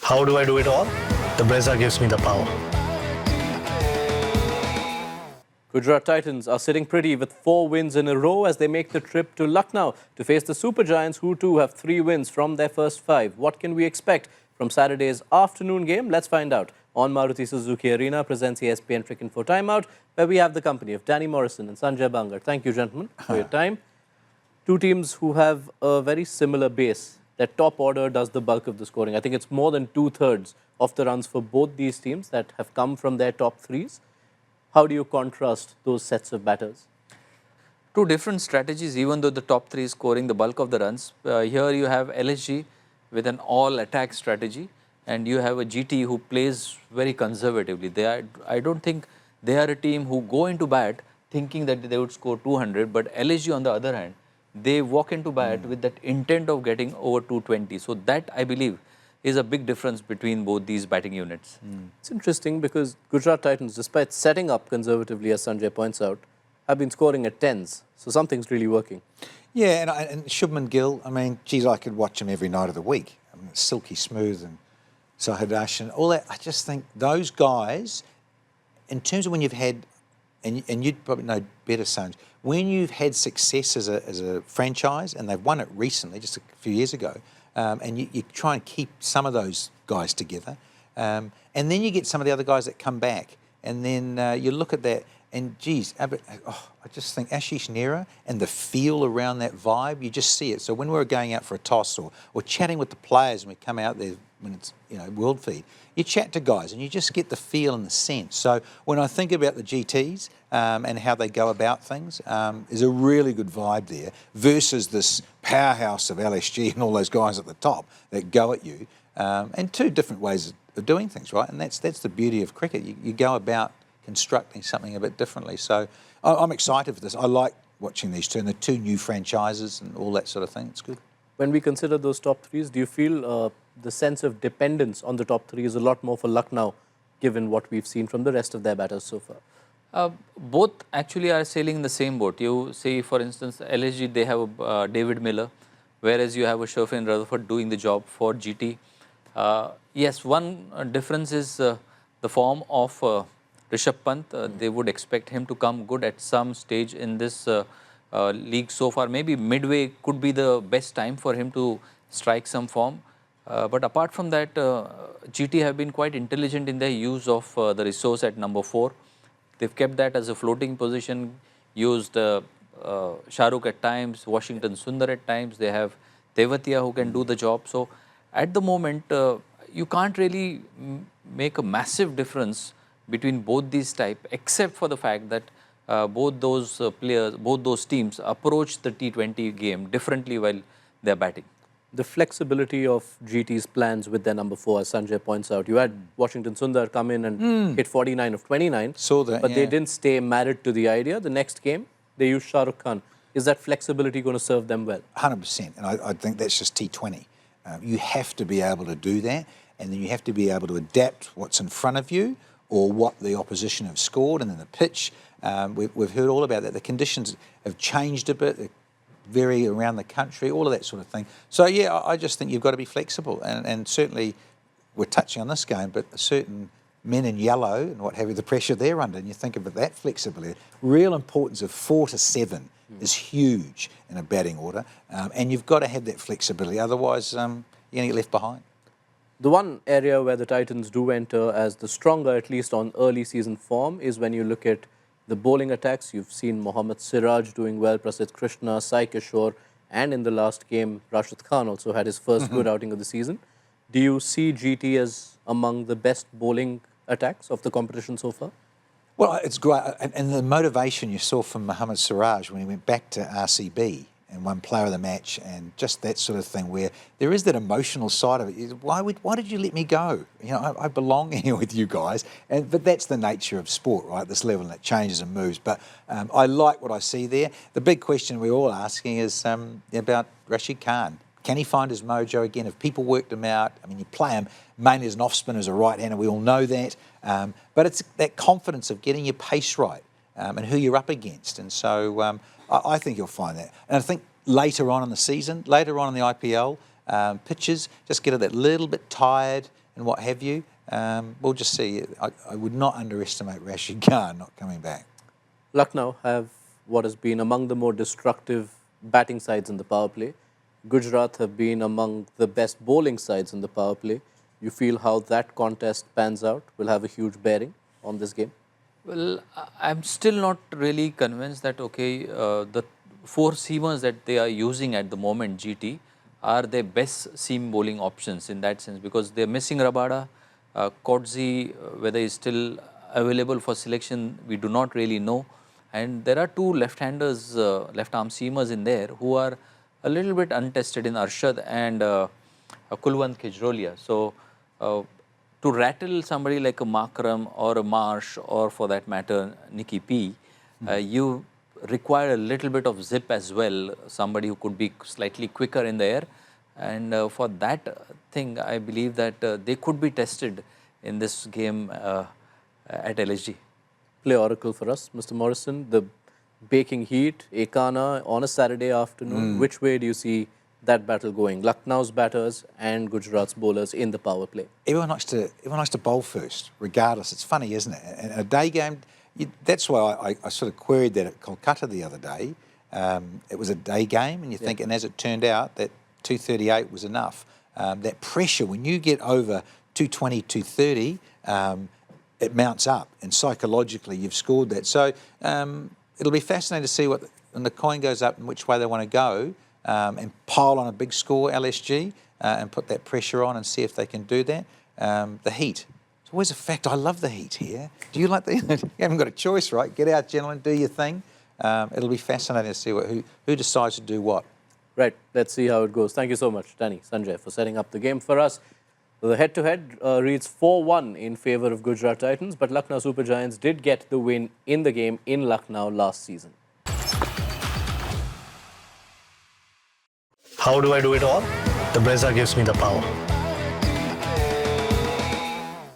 How do I do it all? The Brezza gives me the power. Gujarat Titans are sitting pretty with 4 wins in a row as they make the trip to Lucknow to face the Super Giants, who too have 3 wins from their first 5. What can we expect from Saturday's afternoon game? Let's find out. On Maruti Suzuki Arena presents ESPN Cricinfo Timeout, where we have the company of Danny Morrison and Sanjay Bangar. Thank you, gentlemen, for your time. Two teams who have a very similar base. Their top order does the bulk of the scoring. I think it's more than 2/3 of the runs for both these teams that have come from their top threes. How do you contrast those sets of batters? Two different strategies, even though the top 3 is scoring the bulk of the runs. Here you have LSG with an all-attack strategy, and you have a GT who plays very conservatively. I don't think they are a team who go into bat thinking that they would score 200, but LSG on the other hand, they walk into bat with that intent of getting over 220. So that, I believe, is a big difference between both these batting units. It's interesting because Gujarat Titans, despite setting up conservatively, as Sanjay points out, have been scoring at 10s. So something's really working. Yeah, and Shubman Gill, I mean, geez, I could watch him every night of the week. I mean, silky smooth and Sahidash and all that. I just think those guys, in terms of when you've had, and you'd probably know better, Sanj, when you've had success as a franchise, and they've won it recently, just a few years ago, and you try and keep some of those guys together. And then you get some of the other guys that come back. And then you look at that and, geez, I just think Ashish Nehra and the feel around that vibe, you just see it. So when we were going out for a toss or chatting with the players when we come out there when it's, world feed, you chat to guys and you just get the feel and the sense. So when I think about the GTs and how they go about things, there's a really good vibe there versus this powerhouse of LSG and all those guys at the top that go at you. And two different ways of doing things, right? And that's the beauty of cricket. You go about constructing something a bit differently. So I'm excited for this. I like watching these two, and the 2 new franchises and all that sort of thing. It's good. When we consider those top threes, do you feel the sense of dependence on the top 3 is a lot more for Lucknow, given what we've seen from the rest of their batters so far? Both actually are sailing in the same boat. You see, for instance, LSG, they have David Miller, whereas you have a Sherfin Rutherford doing the job for GT. Yes, one difference is the form of Rishabh Pant. They would expect him to come good at some stage in this league so far. Maybe midway could be the best time for him to strike some form. But apart from that, GT have been quite intelligent in their use of the resource at number 4. They've kept that as a floating position, used Shahrukh at times, Washington Sundar at times. They have Tewatia who can do the job. So at the moment, you can't really make a massive difference between both these types, except for the fact that both those players, both those teams approach the T20 game differently while they're batting. The flexibility of GT's plans with their number 4, as Sanjay points out. You had Washington Sundar come in and hit 49 of 29. Saw that, but they didn't stay married to the idea. The next game, they used Shah Rukh Khan. Is that flexibility going to serve them well? 100%. And I think that's just T20. You have to be able to do that, and then you have to be able to adapt what's in front of you or what the opposition have scored, and then the pitch. We've heard all about that. The conditions have changed a bit. They vary around the country, all of that sort of thing. So, yeah, I just think you've got to be flexible. And certainly we're touching on this game, but certain men in yellow and what have you, the pressure they're under, and you think about that flexibility. Real importance of 4 to 7 is huge in a batting order, and you've got to have that flexibility. Otherwise, you're going to get left behind. The one area where the Titans do enter as the stronger, at least on early season form, is when you look at the bowling attacks. You've seen Mohammad Siraj doing well, Prasidh Krishna, Sai Kishore, and in the last game, Rashid Khan also had his first good outing of the season. Do you see GT as among the best bowling attacks of the competition so far? Well, it's great. And the motivation you saw from Mohammad Siraj when he went back to RCB and won player of the match and just that sort of thing where there is that emotional side of it. Why did you let me go? I belong here with you guys. But that's the nature of sport, right, this level, and it changes and moves. But I like what I see there. The big question we're all asking is about Rashid Khan. Can he find his mojo again? Have people worked him out? I mean, you play him mainly as an off-spinner, as a right-hander, we all know that. But it's that confidence of getting your pace right and who you're up against. And so I think you'll find that. And I think later on in the season, later on in the IPL, pitches just get that little bit tired. and what have you. We'll just see. I would not underestimate Rashid Khan not coming back. Lucknow have what has been among the more destructive batting sides in the power play. Gujarat have been among the best bowling sides in the power play. You feel how that contest pans out will have a huge bearing on this game? Well, I'm still not really convinced that, okay, the four seamers that they are using at the moment, GT, are their best seam bowling options in that sense, because they're missing Rabada. Kodzi, whether he's still available for selection, we do not really know. And there are two left-handers, left-arm seamers in there who are a little bit untested in Arshad and Kulwant Kejrolia. So, to rattle somebody like a Makram or a Marsh, or for that matter Nicky P, you require a little bit of zip as well, somebody who could be slightly quicker in the air, and for that thing I believe that they could be tested in this game at LSG. Play oracle for us, Mr. Morrison. The baking heat, Ekana on a Saturday afternoon. Which way do you see that battle going? Lucknow's batters and Gujarat's bowlers in the power play. Everyone likes to bowl first, regardless. It's funny, isn't it? And a day game, that's why I sort of queried that at Kolkata the other day. It was a day game, and you think, and as it turned out, that 238 was enough. That pressure, when you get over 220, 230, it mounts up, and psychologically you've scored that. So it'll be fascinating to see when the coin goes up and which way they want to go, and pile on a big score, LSG, and put that pressure on and see if they can do that. The heat. It's always a fact. I love the heat here. Do you like the heat? You haven't got a choice, right? Get out, gentlemen, do your thing. It'll be fascinating to see who decides to do what. Right. Let's see how it goes. Thank you so much, Danny, Sanjay, for setting up the game for us. The head-to-head reads 4-1 in favour of Gujarat Titans, but Lucknow Super Giants did get the win in the game in Lucknow last season. How do I do it all? The Brezza gives me the power.